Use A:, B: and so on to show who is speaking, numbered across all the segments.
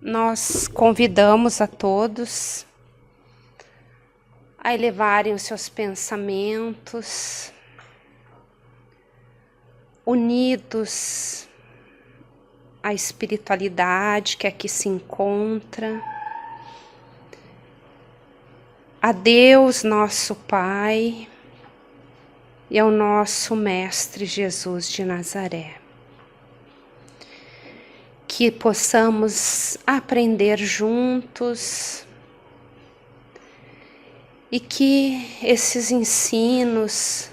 A: nós convidamos a todos a elevarem os seus pensamentos, unidos à espiritualidade que aqui se encontra, a Deus nosso Pai e ao nosso Mestre Jesus de Nazaré. Que possamos aprender juntos e que esses ensinos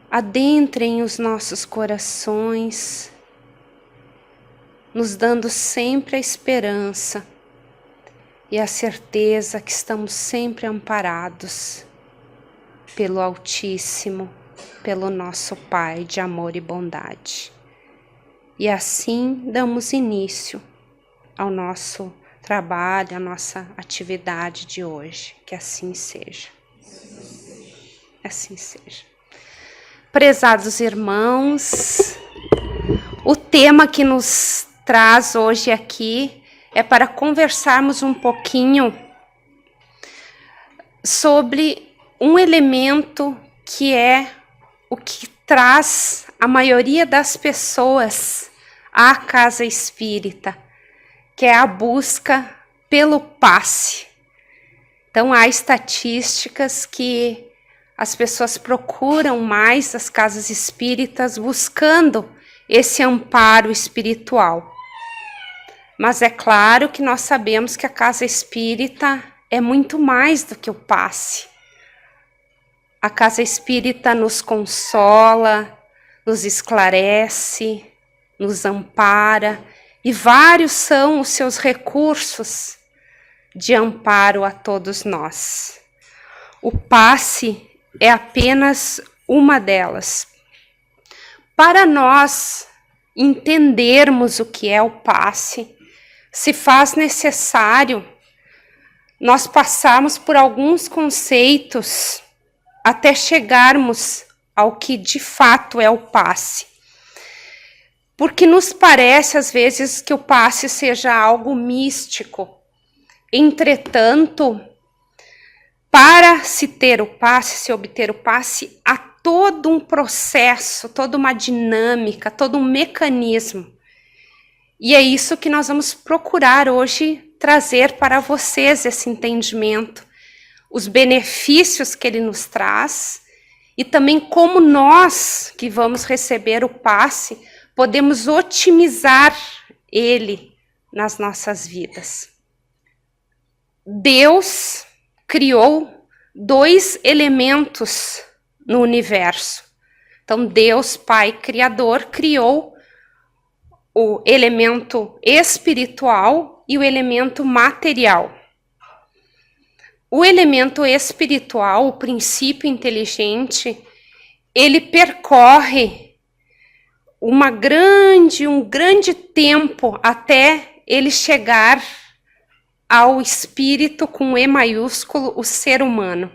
A: adentrem os nossos corações, nos dando sempre a esperança e a certeza que estamos sempre amparados pelo Altíssimo, pelo nosso Pai de amor e bondade. E assim damos início ao nosso trabalho, à nossa atividade de hoje. Que assim seja. Assim seja. Prezados irmãos, o tema que nos traz hoje aqui é para conversarmos um pouquinho sobre um elemento que é o que traz a maioria das pessoas à casa espírita, que é a busca pelo passe. Então, há estatísticas que as pessoas procuram mais as casas espíritas buscando esse amparo espiritual. Mas é claro que nós sabemos que a casa espírita é muito mais do que o passe. A casa espírita nos consola, nos esclarece, nos ampara, e vários são os seus recursos de amparo a todos nós. O passe é apenas uma delas. Para nós entendermos o que é o passe, se faz necessário nós passarmos por alguns conceitos até chegarmos ao que de fato é o passe. Porque nos parece às vezes que o passe seja algo místico. Entretanto, para se ter o passe, se obter o passe, há todo um processo, toda uma dinâmica, todo um mecanismo. E é isso que nós vamos procurar hoje trazer para vocês, esse entendimento, os benefícios que ele nos traz e também como nós que vamos receber o passe podemos otimizar ele nas nossas vidas. Deus criou 2 elementos no universo. Então, Deus, Pai Criador, criou o elemento espiritual e o elemento material. O elemento espiritual, o princípio inteligente, ele percorre um grande tempo até ele chegar ao espírito com E maiúsculo, o ser humano.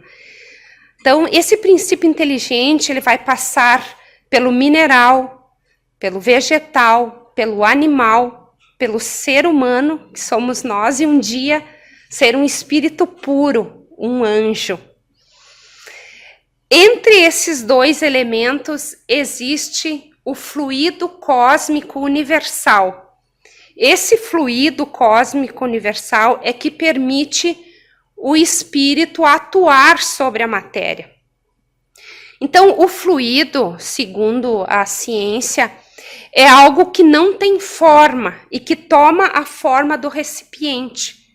A: Então, esse princípio inteligente, ele vai passar pelo mineral, pelo vegetal, pelo animal, pelo ser humano, que somos nós, e um dia ser um espírito puro, um anjo. Entre esses 2 elementos existe o fluido cósmico universal. Esse fluido cósmico universal é que permite o espírito atuar sobre a matéria. Então, o fluido, segundo a ciência, é algo que não tem forma e que toma a forma do recipiente.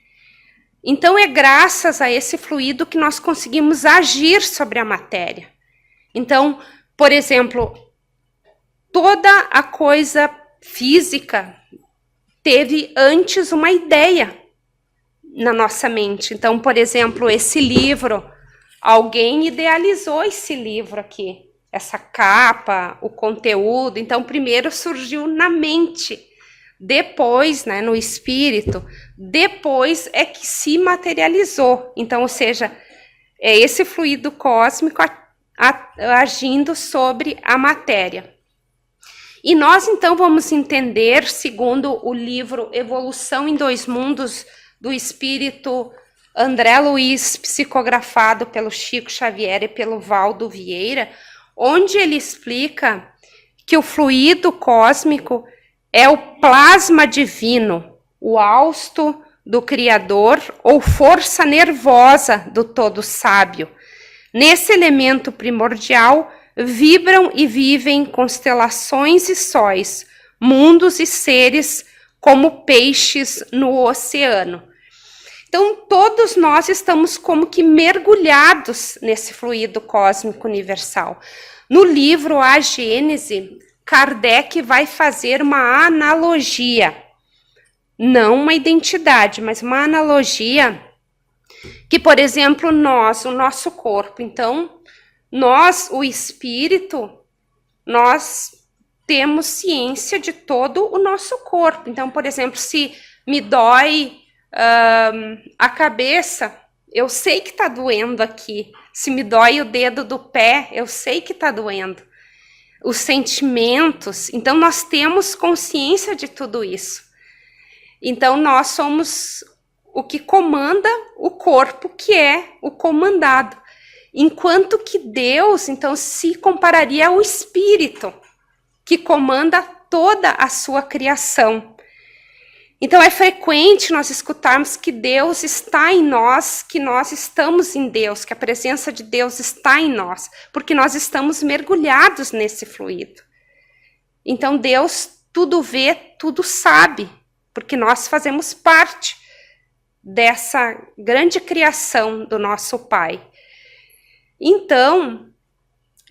A: Então, é graças a esse fluido que nós conseguimos agir sobre a matéria. Então, por exemplo, toda a coisa física teve antes uma ideia na nossa mente. Então, por exemplo, esse livro, alguém idealizou esse livro aqui, essa capa, o conteúdo. Então, primeiro surgiu na mente, depois, né, no espírito, depois é que se materializou. Então, ou seja, é esse fluido cósmico agindo sobre a matéria. E nós, então, vamos entender, segundo o livro Evolução em Dois Mundos, do espírito André Luiz, psicografado pelo Chico Xavier e pelo Valdo Vieira, onde ele explica que o fluido cósmico é o plasma divino, o hausto do Criador ou força nervosa do Todo Sábio. Nesse elemento primordial vibram e vivem constelações e sóis, mundos e seres como peixes no oceano. Então, todos nós estamos como que mergulhados nesse fluido cósmico universal. No livro A Gênese, Kardec vai fazer uma analogia, não uma identidade, mas uma analogia que, por exemplo, nós, o nosso corpo, então, nós, o espírito, nós temos ciência de todo o nosso corpo. Então, por exemplo, se me dói a cabeça, eu sei que está doendo aqui. Se me dói o dedo do pé, eu sei que está doendo. Os sentimentos, então nós temos consciência de tudo isso. Então nós somos o que comanda o corpo, que é o comandado. Enquanto que Deus, então, se compararia ao Espírito, que comanda toda a sua criação. Então é frequente nós escutarmos que Deus está em nós, que nós estamos em Deus, que a presença de Deus está em nós, porque nós estamos mergulhados nesse fluido. Então Deus tudo vê, tudo sabe, porque nós fazemos parte dessa grande criação do nosso Pai. Então,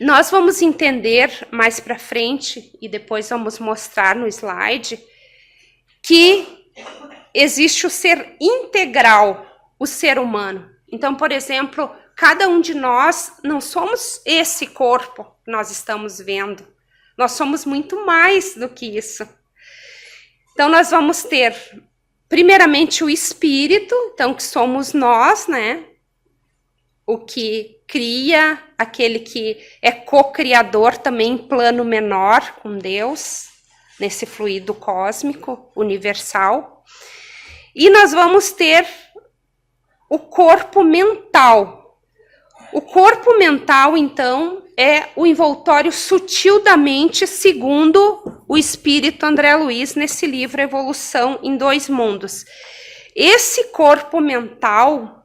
A: nós vamos entender mais para frente, e depois vamos mostrar no slide, que existe o ser integral, o ser humano. Então, por exemplo, cada um de nós não somos esse corpo que nós estamos vendo. Nós somos muito mais do que isso. Então, nós vamos ter, primeiramente, o espírito, então, que somos nós, né? O que cria, aquele que é co-criador também em plano menor com Deus, nesse fluido cósmico universal. E nós vamos ter o corpo mental. O corpo mental, então, é o envoltório sutil da mente, segundo o espírito André Luiz, nesse livro Evolução em Dois Mundos. Esse corpo mental,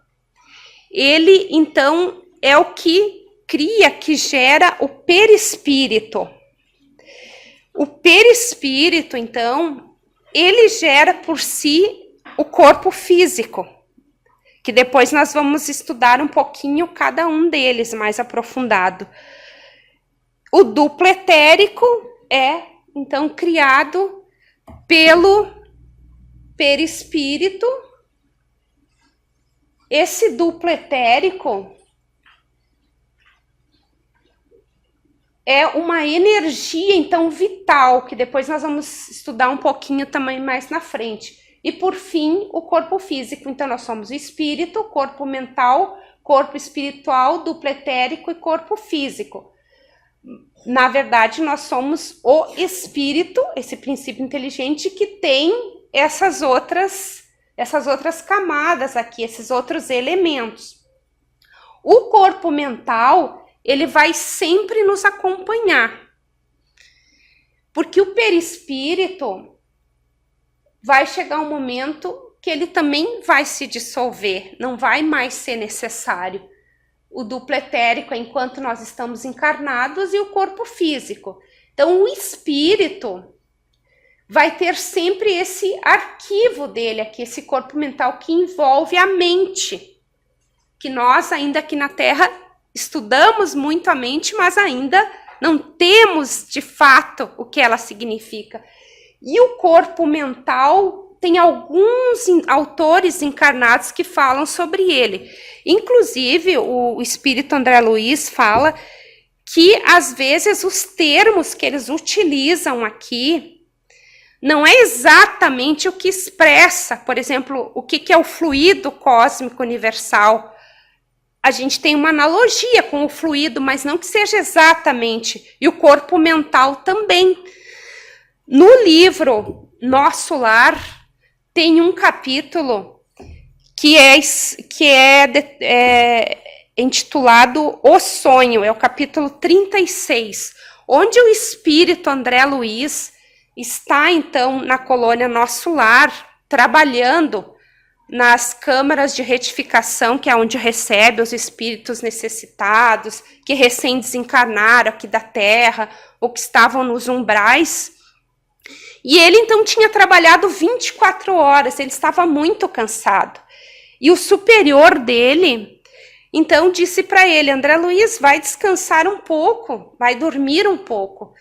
A: ele, então, é o que cria, que gera o perispírito. O perispírito, então, ele gera por si o corpo físico, que depois nós vamos estudar um pouquinho cada um deles mais aprofundado. O duplo etérico é, então, criado pelo perispírito. Esse duplo etérico é uma energia, então, vital, que depois nós vamos estudar um pouquinho também mais na frente. E, por fim, o corpo físico. Então, nós somos o espírito, corpo mental, corpo espiritual, duplo etérico e corpo físico. Na verdade, nós somos o espírito, esse princípio inteligente, que tem essas outras camadas aqui, esses outros elementos. O corpo mental, ele vai sempre nos acompanhar. Porque o perispírito vai chegar um momento que ele também vai se dissolver, não vai mais ser necessário. O duplo etérico é enquanto nós estamos encarnados e o corpo físico. Então, o espírito vai ter sempre esse arquivo dele aqui, esse corpo mental que envolve a mente. Que nós, ainda aqui na Terra, estudamos muito a mente, mas ainda não temos de fato o que ela significa. E o corpo mental, tem alguns autores encarnados que falam sobre ele. Inclusive, o espírito André Luiz fala que, às vezes, os termos que eles utilizam aqui não é exatamente o que expressa, por exemplo, o que é o fluido cósmico universal. A gente tem uma analogia com o fluido, mas não que seja exatamente. E o corpo mental também. No livro Nosso Lar, tem um capítulo que é intitulado O Sonho, é o capítulo 36, onde o espírito André Luiz está, então, na colônia Nosso Lar, trabalhando nas câmaras de retificação, que é onde recebe os espíritos necessitados, que recém desencarnaram aqui da Terra, ou que estavam nos umbrais. E ele, então, tinha trabalhado 24 horas, ele estava muito cansado. E o superior dele, então, disse para ele, André Luiz, vai descansar um pouco, vai dormir um pouco.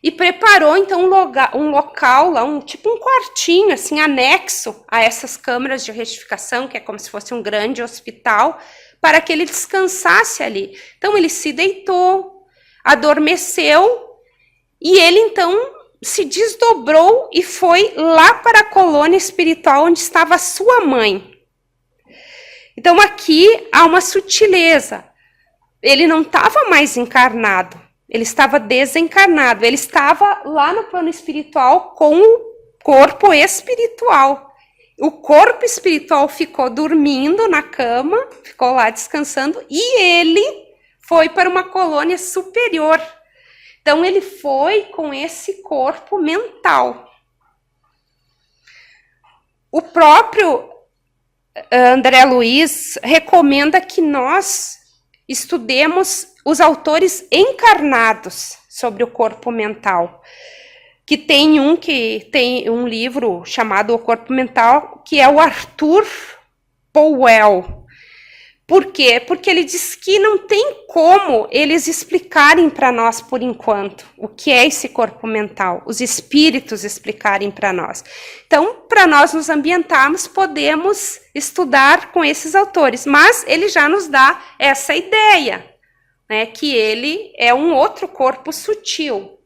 A: E preparou, então, um local lá, tipo um quartinho, assim, anexo a essas câmaras de retificação, que é como se fosse um grande hospital, para que ele descansasse ali. Então, ele se deitou, adormeceu, e ele, então, se desdobrou e foi lá para a colônia espiritual onde estava a sua mãe. Então, aqui há uma sutileza. Ele não estava mais encarnado. Ele estava desencarnado, ele estava lá no plano espiritual com o corpo espiritual. O corpo espiritual ficou dormindo na cama, ficou lá descansando, e ele foi para uma colônia superior. Então, ele foi com esse corpo mental. O próprio André Luiz recomenda que nós estudemos os autores encarnados sobre o corpo mental, que tem um livro chamado O Corpo Mental, que é o Arthur Powell. Por quê? Porque ele diz que não tem como eles explicarem para nós, por enquanto, o que é esse corpo mental, os espíritos explicarem para nós. Então, para nós nos ambientarmos, podemos estudar com esses autores, mas ele já nos dá essa ideia, né, que ele é um outro corpo sutil.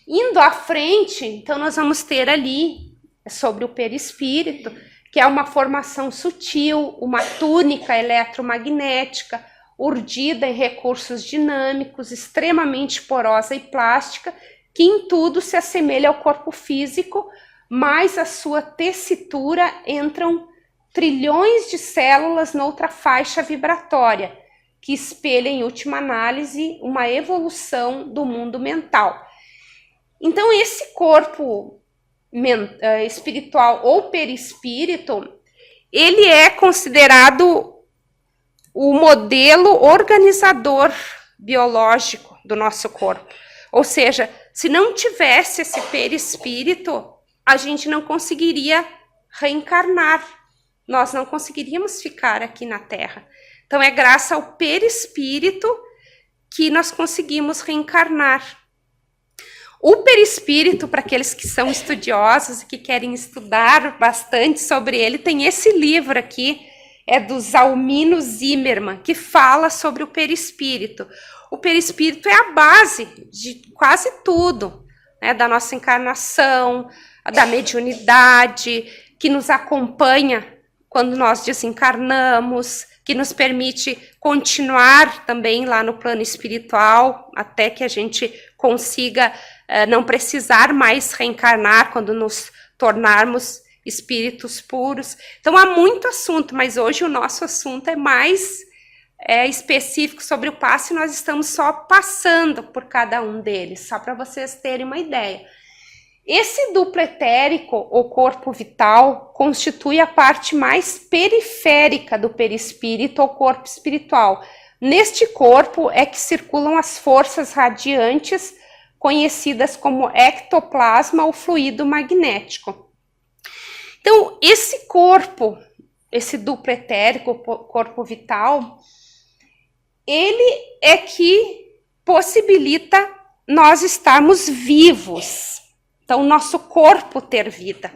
A: Indo à frente, então nós vamos ter ali sobre o perispírito, que é uma formação sutil, uma túnica eletromagnética, urdida em recursos dinâmicos, extremamente porosa e plástica, que em tudo se assemelha ao corpo físico, mas a sua tessitura entram trilhões de células noutra faixa vibratória, que espelha, em última análise, uma evolução do mundo mental. Então, esse corpo espiritual ou perispírito, ele é considerado o modelo organizador biológico do nosso corpo. Ou seja, se não tivesse esse perispírito, a gente não conseguiria reencarnar, nós não conseguiríamos ficar aqui na Terra. Então, é graças ao perispírito que nós conseguimos reencarnar. O perispírito, para aqueles que são estudiosos e que querem estudar bastante sobre ele, tem esse livro aqui, é do Zalmino Zimmermann, que fala sobre o perispírito. O perispírito é a base de quase tudo, né, da nossa encarnação, da mediunidade, que nos acompanha quando nós desencarnamos, que nos permite continuar também lá no plano espiritual, até que a gente consiga não precisar mais reencarnar quando nos tornarmos espíritos puros. Então, há muito assunto, mas hoje o nosso assunto é mais específico sobre o passe, e nós estamos só passando por cada um deles, só para vocês terem uma ideia. Esse duplo etérico, ou corpo vital, constitui a parte mais periférica do perispírito ou corpo espiritual. Neste corpo é que circulam as forças radiantes, conhecidas como ectoplasma ou fluido magnético. Então, esse corpo, esse duplo etérico, corpo vital, ele é que possibilita nós estarmos vivos. Então, o nosso corpo ter vida.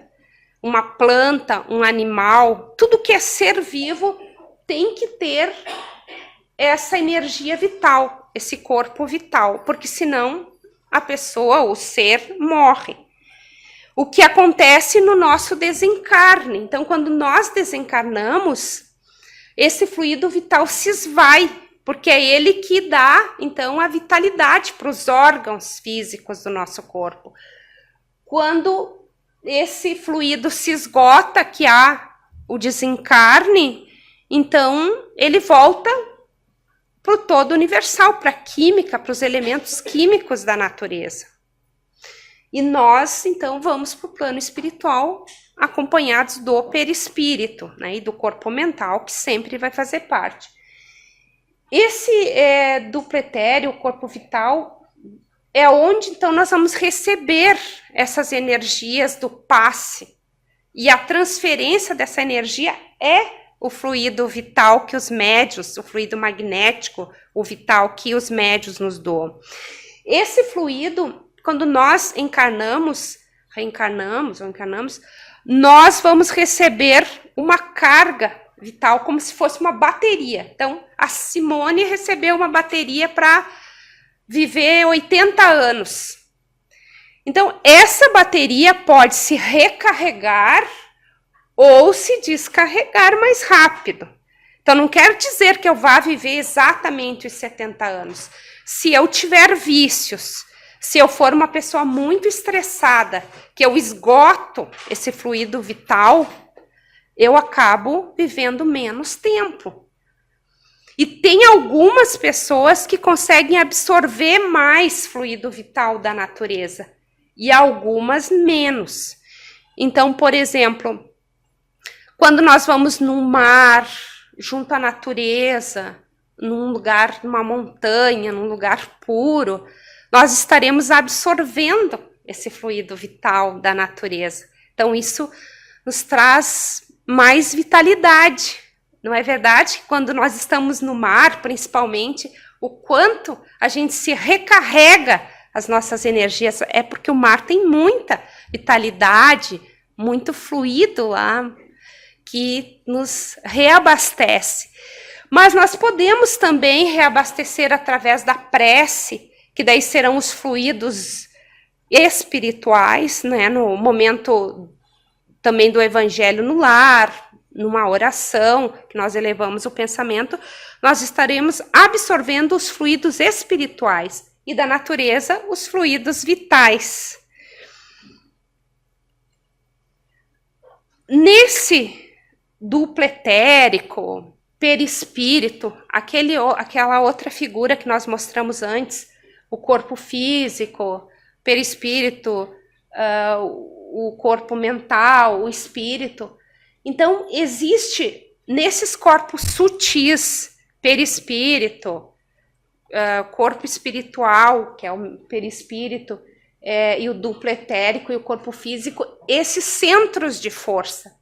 A: Uma planta, um animal, tudo que é ser vivo tem que ter essa energia vital, esse corpo vital, porque senão a pessoa, o ser, morre. O que acontece no nosso desencarne. Então, quando nós desencarnamos, esse fluido vital se esvai, porque é ele que dá, então, a vitalidade para os órgãos físicos do nosso corpo. quando esse fluido se esgota, que há o desencarne, então ele volta para o todo universal, para a química, para os elementos químicos da natureza. E nós, então, vamos para o plano espiritual, acompanhados do perispírito, né, e do corpo mental, que sempre vai fazer parte. Esse duplo etéreo, o corpo vital, é onde, então, nós vamos receber essas energias do passe. E a transferência dessa energia é o fluido vital que os médios, o fluido magnético, o vital que os médios nos doam. Esse fluido, quando nós reencarnamos, nós vamos receber uma carga vital como se fosse uma bateria. Então, a Simone recebeu uma bateria para viver 80 anos. Então, essa bateria pode se recarregar ou se descarregar mais rápido. Então, não quer dizer que eu vá viver exatamente os 70 anos. Se eu tiver vícios, se eu for uma pessoa muito estressada, que eu esgoto esse fluido vital, eu acabo vivendo menos tempo. E tem algumas pessoas que conseguem absorver mais fluido vital da natureza e algumas menos. Então, por exemplo, quando nós vamos no mar, junto à natureza, num lugar, numa montanha, num lugar puro, nós estaremos absorvendo esse fluido vital da natureza. Então, isso nos traz mais vitalidade. Não é verdade? Quando nós estamos no mar, principalmente, o quanto a gente se recarrega as nossas energias, é porque o mar tem muita vitalidade, muito fluido lá, que nos reabastece. Mas nós podemos também reabastecer através da prece, que daí serão os fluidos espirituais, né? No momento também do evangelho no lar, numa oração, que nós elevamos o pensamento, nós estaremos absorvendo os fluidos espirituais e da natureza, os fluidos vitais. Nesse duplo etérico, perispírito, aquela outra figura que nós mostramos antes, o corpo físico, perispírito, o corpo mental, o espírito. Então, existe nesses corpos sutis, perispírito, corpo espiritual, que é o perispírito, e o duplo etérico e o corpo físico, esses centros de força.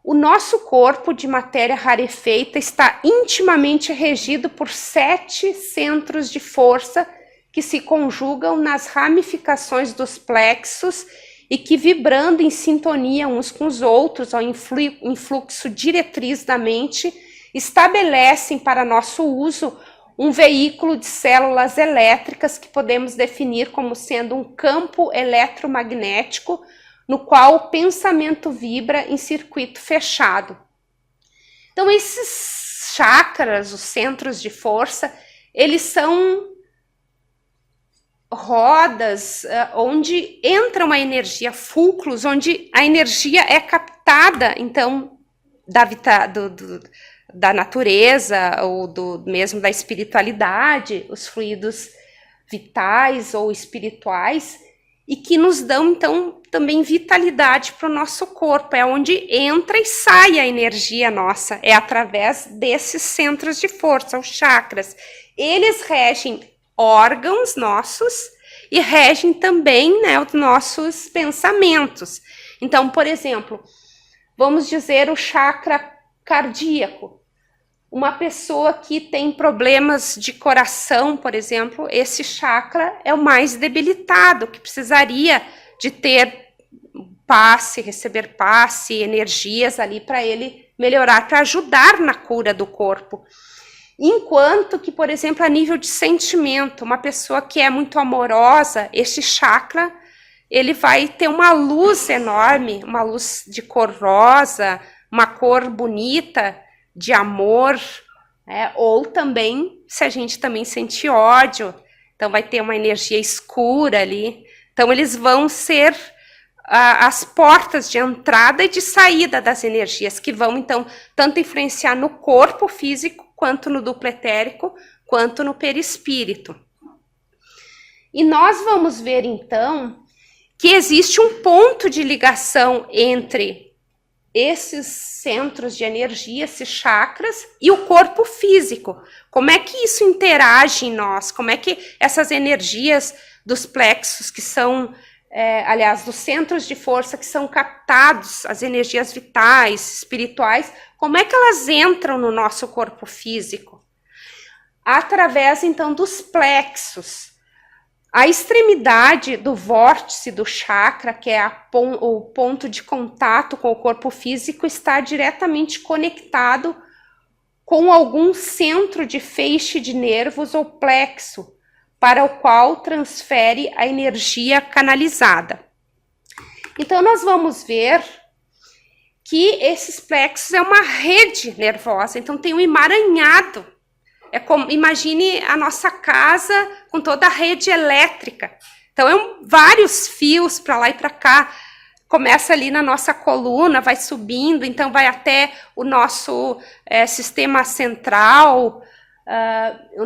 A: O nosso corpo de matéria rarefeita está intimamente regido por 7 centros de força que se conjugam nas ramificações dos plexos e que, vibrando em sintonia uns com os outros, ao influxo diretriz da mente, estabelecem para nosso uso um veículo de células elétricas que podemos definir como sendo um campo eletromagnético no qual o pensamento vibra em circuito fechado. Então, esses chakras, os centros de força, eles são rodas onde entra uma energia, fulcros, onde a energia é captada, então, da natureza, ou mesmo da espiritualidade, os fluidos vitais ou espirituais, e que nos dão, então, também vitalidade para o nosso corpo. É onde entra e sai a energia nossa, é através desses centros de força, os chakras. Eles regem órgãos nossos e regem também, né, os nossos pensamentos. Então, por exemplo, vamos dizer o chakra cardíaco. Uma pessoa que tem problemas de coração, por exemplo, esse chakra é o mais debilitado, que precisaria de ter passe, receber passe, energias ali para ele melhorar, para ajudar na cura do corpo. Enquanto que, por exemplo, a nível de sentimento, uma pessoa que é muito amorosa, esse chakra, ele vai ter uma luz enorme, uma luz de cor rosa, uma cor bonita, de amor, né? Ou também, se a gente também sente ódio, então vai ter uma energia escura ali. Então, eles vão ser as portas de entrada e de saída das energias, que vão, então, tanto influenciar no corpo físico, quanto no duplo etérico, quanto no perispírito. E nós vamos ver, então, que existe um ponto de ligação entre esses centros de energia, esses chakras, e o corpo físico. Como é que isso interage em nós? Como é que essas energias dos plexos, que são, aliás, dos centros de força que são captados, as energias vitais, espirituais, como é que elas entram no nosso corpo físico? Através, então, dos plexos. A extremidade do vórtice do chakra, que é o ponto de contato com o corpo físico, está diretamente conectado com algum centro de feixe de nervos ou plexo, para o qual transfere a energia canalizada. Então, nós vamos ver que esses plexos é uma rede nervosa, então tem um emaranhado. É como, imagine a nossa casa com toda a rede elétrica. Então, vários fios para lá e para cá. Começa ali na nossa coluna, vai subindo, então vai até o nosso sistema central, o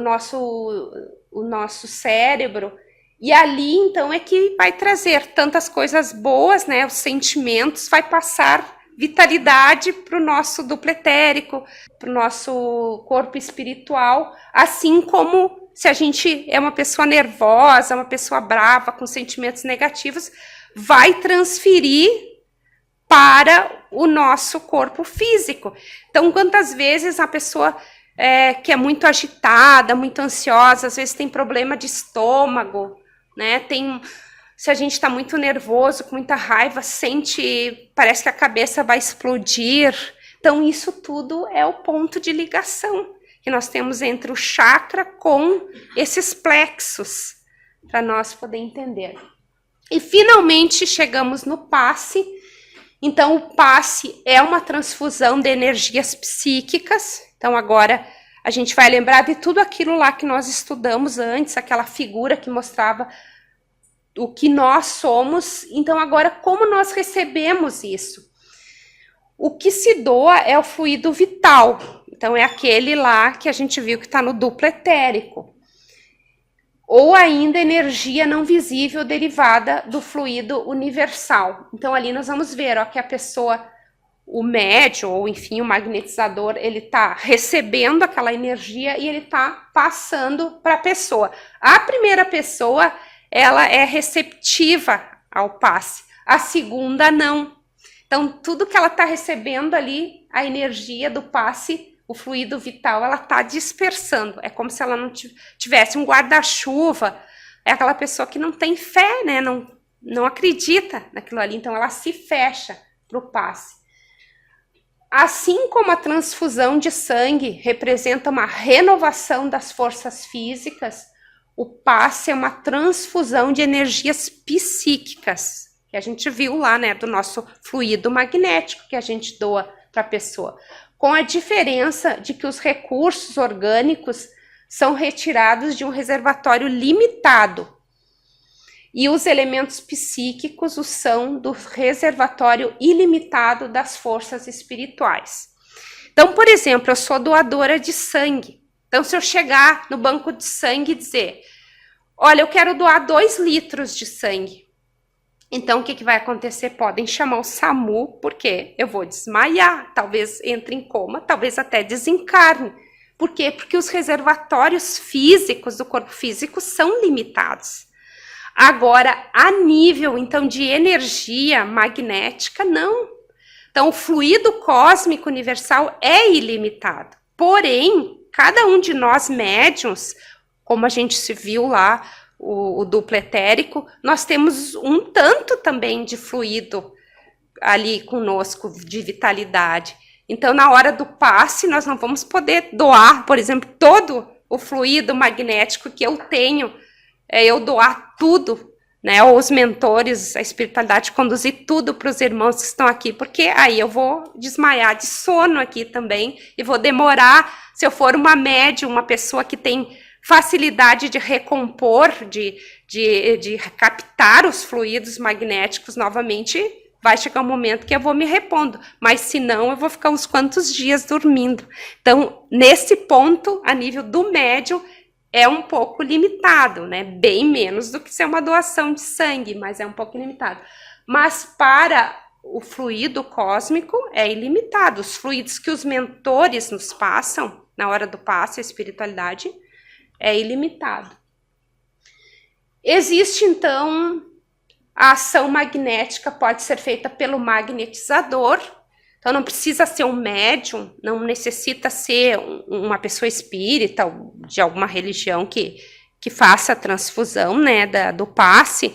A: nosso cérebro. E ali, então, é que vai trazer tantas coisas boas, né? Os sentimentos, vai passar vitalidade para o nosso duplo etérico, para o nosso corpo espiritual, assim como se a gente é uma pessoa nervosa, uma pessoa brava, com sentimentos negativos, vai transferir para o nosso corpo físico. Então, quantas vezes a pessoa que é muito agitada, muito ansiosa, às vezes tem problema de estômago, né? Se a gente está muito nervoso, com muita raiva, parece que a cabeça vai explodir. Então, isso tudo é o ponto de ligação que nós temos entre o chakra com esses plexos, para nós poder entender. E, finalmente, chegamos no passe. Então, o passe é uma transfusão de energias psíquicas. Então, agora, a gente vai lembrar de tudo aquilo lá que nós estudamos antes, aquela figura que mostrava o que nós somos. Então, agora, como nós recebemos isso? O que se doa é o fluido vital. Então, é aquele lá que a gente viu que está no duplo etérico. Ou ainda energia não visível derivada do fluido universal. Então, ali nós vamos ver que a pessoa, o médium, ou enfim, o magnetizador, ele está recebendo aquela energia e ele está passando para a pessoa. A primeira pessoa, ela é receptiva ao passe, a segunda não. Então, tudo que ela está recebendo ali, a energia do passe, o fluido vital, ela está dispersando. É como se ela não tivesse um guarda-chuva. É aquela pessoa que não tem fé, né? Não acredita naquilo ali, então ela se fecha para o passe. Assim como a transfusão de sangue representa uma renovação das forças físicas, o passe é uma transfusão de energias psíquicas, que a gente viu lá, né, do nosso fluido magnético que a gente doa para a pessoa, com a diferença de que os recursos orgânicos são retirados de um reservatório limitado e os elementos psíquicos são do reservatório ilimitado das forças espirituais. Então, por exemplo, eu sou doadora de sangue. Então, se eu chegar no banco de sangue e dizer, olha, eu quero doar 2 litros de sangue. Então, o que vai acontecer? Podem chamar o SAMU, porque eu vou desmaiar, talvez entre em coma, talvez até desencarne. Por quê? Porque os reservatórios físicos do corpo físico são limitados. Agora, a nível, então, de energia magnética, não. Então, o fluido cósmico universal é ilimitado. Porém, cada um de nós médiuns, como a gente se viu lá, o duplo etérico, nós temos um tanto também de fluido ali conosco, de vitalidade. Então, na hora do passe, nós não vamos poder doar, por exemplo, todo o fluido magnético que eu tenho, eu doar tudo, né? Ou os mentores, a espiritualidade, conduzir tudo para os irmãos que estão aqui, porque aí eu vou desmaiar de sono aqui também, e vou demorar, se eu for uma médium, uma pessoa que tem facilidade de recompor, de captar os fluidos magnéticos novamente, vai chegar um momento que eu vou me repondo, mas se não, eu vou ficar uns quantos dias dormindo. Então, nesse ponto, a nível do médium, é um pouco limitado, né? Bem menos do que ser uma doação de sangue, mas é um pouco limitado. Mas para o fluido cósmico é ilimitado. Os fluidos que os mentores nos passam, na hora do passe, a espiritualidade, é ilimitado. Existe, então, a ação magnética pode ser feita pelo magnetizador. Então, não precisa ser um médium, não necessita ser uma pessoa espírita ou de alguma religião que faça a transfusão, né, do passe.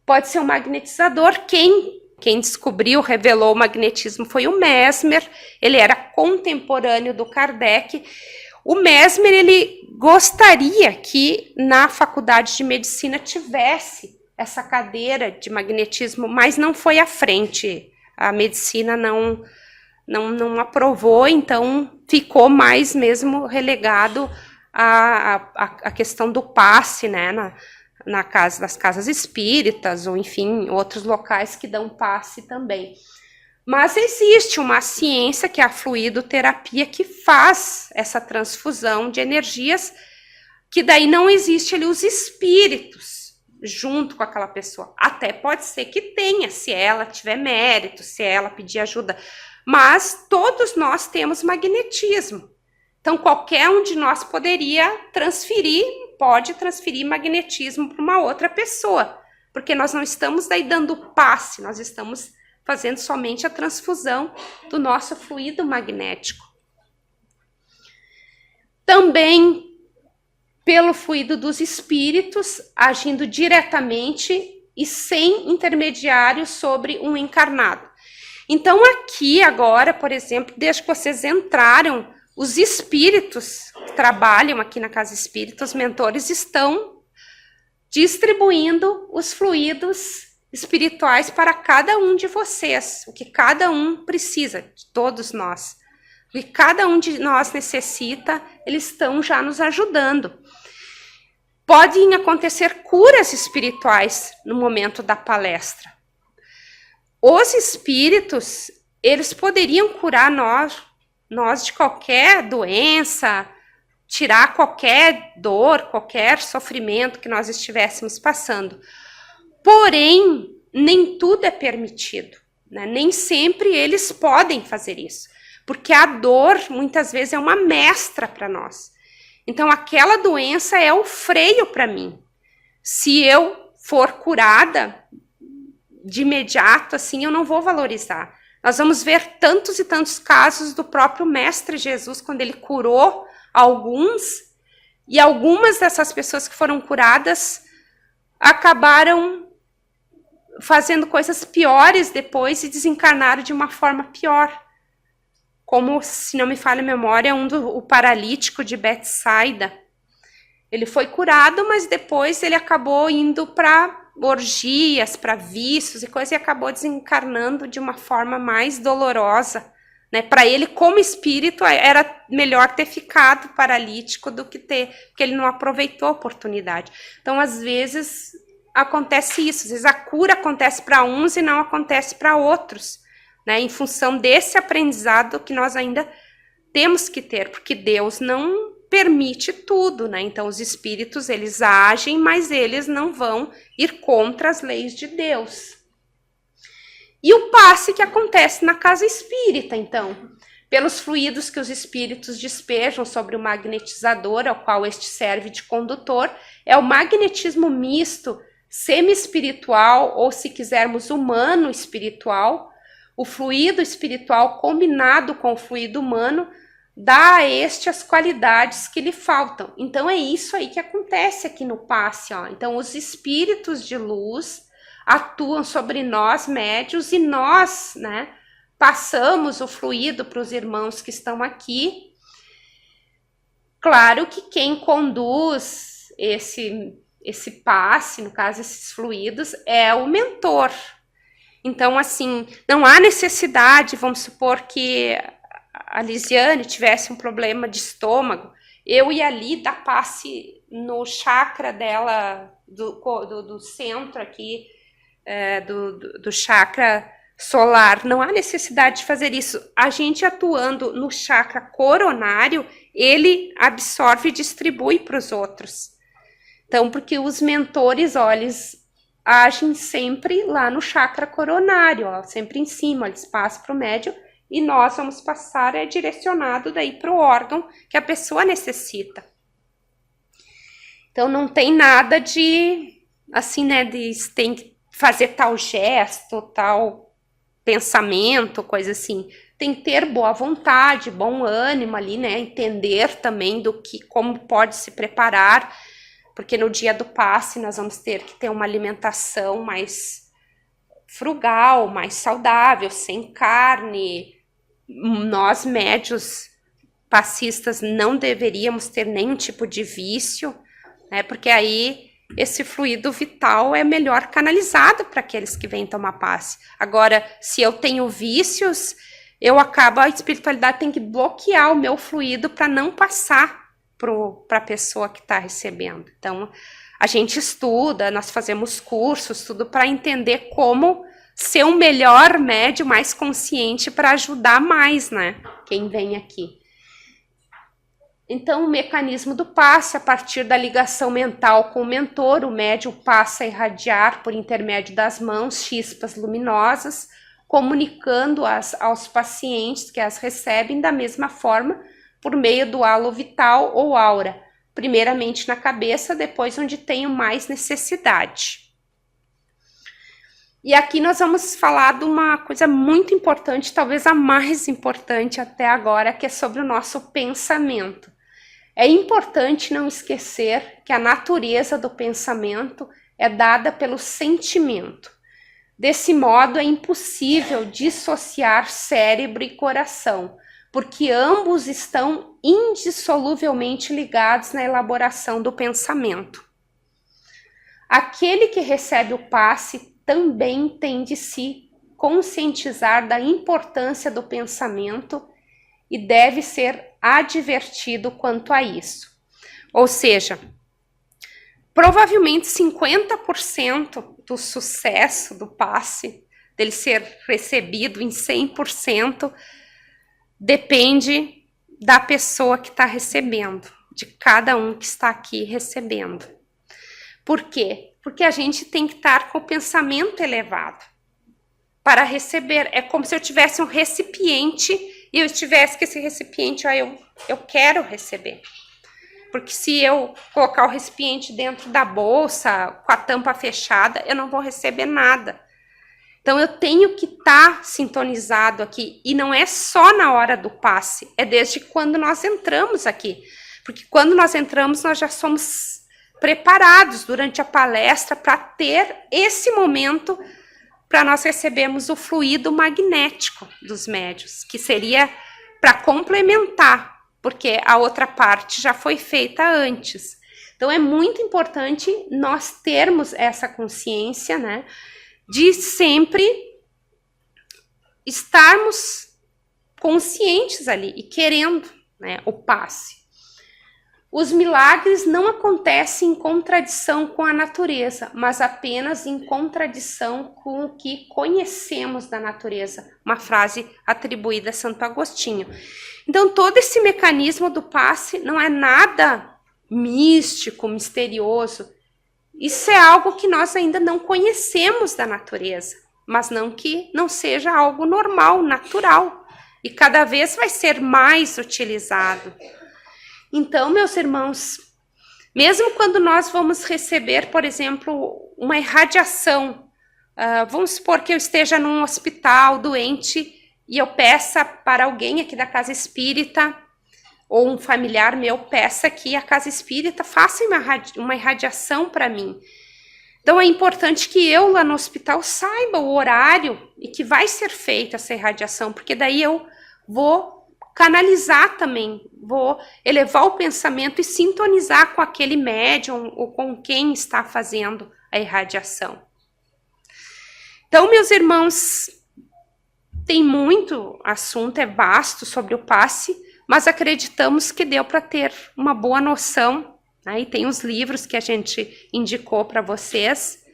A: Pode ser um magnetizador. Quem descobriu, revelou o magnetismo foi o Mesmer. Ele era contemporâneo do Kardec. O Mesmer, ele gostaria que na faculdade de medicina tivesse essa cadeira de magnetismo, mas não foi à frente. A medicina não aprovou, então ficou mais mesmo relegado à questão do passe, né, nas casas espíritas, ou enfim, outros locais que dão passe também. Mas existe uma ciência, que é a fluidoterapia, que faz essa transfusão de energias, que daí não existe ali os espíritos junto com aquela pessoa. Até pode ser que tenha, se ela tiver mérito, se ela pedir ajuda. Mas todos nós temos magnetismo. Então, qualquer um de nós pode transferir magnetismo para uma outra pessoa. Porque nós não estamos daí dando passe, nós estamos fazendo somente a transfusão do nosso fluido magnético. Também pelo fluido dos espíritos, agindo diretamente e sem intermediário sobre um encarnado. Então, aqui agora, por exemplo, desde que vocês entraram, os espíritos que trabalham aqui na Casa Espírita, os mentores, estão distribuindo os fluidos espirituais para cada um de vocês, o que cada um precisa, de todos nós. O que cada um de nós necessita, eles estão já nos ajudando. Podem acontecer curas espirituais no momento da palestra. Os espíritos, eles poderiam curar nós de qualquer doença, tirar qualquer dor, qualquer sofrimento que nós estivéssemos passando. Porém, nem tudo é permitido, né? Nem sempre eles podem fazer isso, porque a dor, muitas vezes, é uma mestra para nós. Então, aquela doença é o freio para mim. Se eu for curada de imediato, assim, eu não vou valorizar. Nós vamos ver tantos e tantos casos do próprio Mestre Jesus, quando ele curou alguns, e algumas dessas pessoas que foram curadas acabaram fazendo coisas piores depois e desencarnaram de uma forma pior. Como, se não me falha a memória, o paralítico de Betsaida. Ele foi curado, mas depois ele acabou indo para orgias, para vícios e coisa, e acabou desencarnando de uma forma mais dolorosa, né? Para ele, como espírito, era melhor ter ficado paralítico do que porque ele não aproveitou a oportunidade. Então, às vezes, acontece isso. Às vezes a cura acontece para uns e não acontece para outros, né, em função desse aprendizado que nós ainda temos que ter, porque Deus não permite tudo, né? Então os espíritos, eles agem, mas eles não vão ir contra as leis de Deus. E o passe que acontece na casa espírita, então, pelos fluidos que os espíritos despejam sobre o magnetizador, ao qual este serve de condutor, é o magnetismo misto, semi-espiritual, ou se quisermos humano espiritual. O fluido espiritual combinado com o fluido humano dá a este as qualidades que lhe faltam. Então é isso aí que acontece aqui no passe, ó. Então os espíritos de luz atuam sobre nós médios e nós, né, passamos o fluido para os irmãos que estão aqui. Claro que quem conduz esse passe, no caso esses fluidos, é o mentor. Então, assim, não há necessidade, vamos supor que a Lisiane tivesse um problema de estômago eu ia ali dar passe no chakra dela, do centro aqui, do chakra solar. Não há necessidade de fazer isso. A gente atuando no chakra coronário, ele absorve e distribui para os outros. Então, porque os mentores, olha, eles agem sempre lá no chakra coronário, ó, sempre em cima, eles passam para o médium e nós vamos passar direcionado daí para o órgão que a pessoa necessita. Então, não tem nada de, assim, né, de tem que fazer tal gesto, tal pensamento, coisa assim. Tem que ter boa vontade, bom ânimo ali, né, entender também como pode se preparar, porque no dia do passe nós vamos ter que ter uma alimentação mais frugal, mais saudável, sem carne. Nós, médios passistas, não deveríamos ter nenhum tipo de vício, né? Porque aí esse fluido vital é melhor canalizado para aqueles que vêm tomar passe. Agora, se eu tenho vícios, a espiritualidade tem que bloquear o meu fluido para não passar para a pessoa que está recebendo. Então, a gente estuda, nós fazemos cursos, tudo para entender como ser um melhor médium, mais consciente para ajudar mais, né? Quem vem aqui. Então, o mecanismo do passe, a partir da ligação mental com o mentor, o médium passa a irradiar por intermédio das mãos chispas luminosas, comunicando aos pacientes que as recebem da mesma forma, por meio do halo vital ou aura, primeiramente na cabeça, depois onde tenho mais necessidade. E aqui nós vamos falar de uma coisa muito importante, talvez a mais importante até agora, que é sobre o nosso pensamento. É importante não esquecer que a natureza do pensamento é dada pelo sentimento. Desse modo, é impossível dissociar cérebro e coração, porque ambos estão indissoluvelmente ligados na elaboração do pensamento. Aquele que recebe o passe também tem de se conscientizar da importância do pensamento e deve ser advertido quanto a isso. Ou seja, provavelmente 50% do sucesso do passe, dele ser recebido em 100%, depende da pessoa que está recebendo, de cada um que está aqui recebendo. Por quê? Porque a gente tem que estar com o pensamento elevado para receber. É como se eu tivesse um recipiente e eu estivesse com esse recipiente, ó, eu quero receber. Porque se eu colocar o recipiente dentro da bolsa, com a tampa fechada, eu não vou receber nada. Então, eu tenho que estar sintonizado aqui. E não é só na hora do passe, é desde quando nós entramos aqui. Porque quando nós entramos, nós já somos preparados durante a palestra para ter esse momento para nós recebermos o fluido magnético dos médiuns, que seria para complementar, porque a outra parte já foi feita antes. Então, é muito importante nós termos essa consciência, né, de sempre estarmos conscientes ali e querendo, né, o passe. Os milagres não acontecem em contradição com a natureza, mas apenas em contradição com o que conhecemos da natureza. Uma frase atribuída a Santo Agostinho. Então, todo esse mecanismo do passe não é nada místico, misterioso. Isso é algo que nós ainda não conhecemos da natureza, mas não que não seja algo normal, natural. E cada vez vai ser mais utilizado. Então, meus irmãos, mesmo quando nós vamos receber, por exemplo, uma irradiação, vamos supor que eu esteja num hospital doente e eu peça para alguém aqui da casa espírita, ou um familiar meu peça que a casa espírita faça uma irradiação para mim. Então, é importante que eu lá no hospital saiba o horário e que vai ser feita essa irradiação, porque daí eu vou canalizar também, vou elevar o pensamento e sintonizar com aquele médium ou com quem está fazendo a irradiação. Então, meus irmãos, tem muito assunto, é vasto sobre o passe, mas acreditamos que deu para ter uma boa noção. Aí tem os livros que a gente indicou para vocês.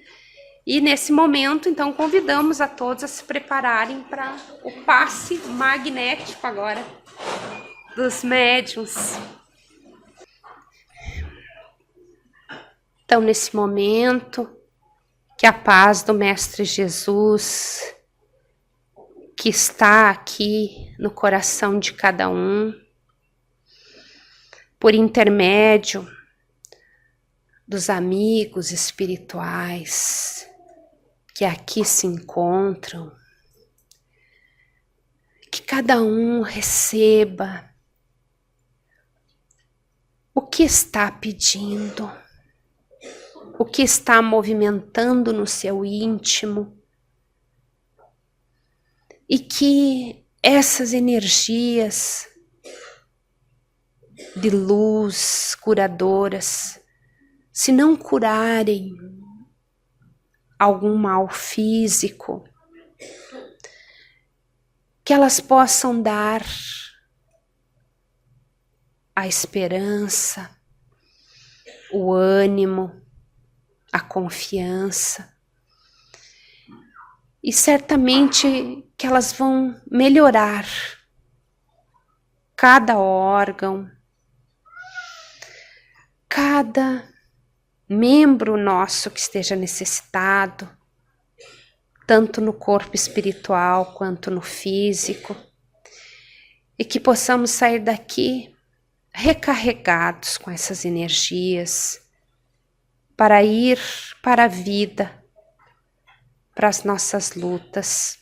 A: E nesse momento, então, convidamos a todos a se prepararem para o passe magnético agora dos médiuns. Então, nesse momento, que a paz do Mestre Jesus, que está aqui no coração de cada um, por intermédio dos amigos espirituais que aqui se encontram, que cada um receba o que está pedindo, o que está movimentando no seu íntimo, e que essas energias de luz curadoras, se não curarem algum mal físico, que elas possam dar a esperança, o ânimo, a confiança, e certamente que elas vão melhorar cada órgão, cada membro nosso que esteja necessitado, tanto no corpo espiritual quanto no físico, e que possamos sair daqui recarregados com essas energias para ir para a vida, para as nossas lutas,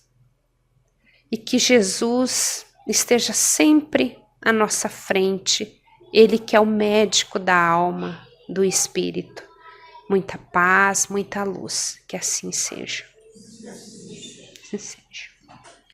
A: e que Jesus esteja sempre à nossa frente, Ele que é o médico da alma, do espírito. Muita paz, muita luz, que assim seja. Sim.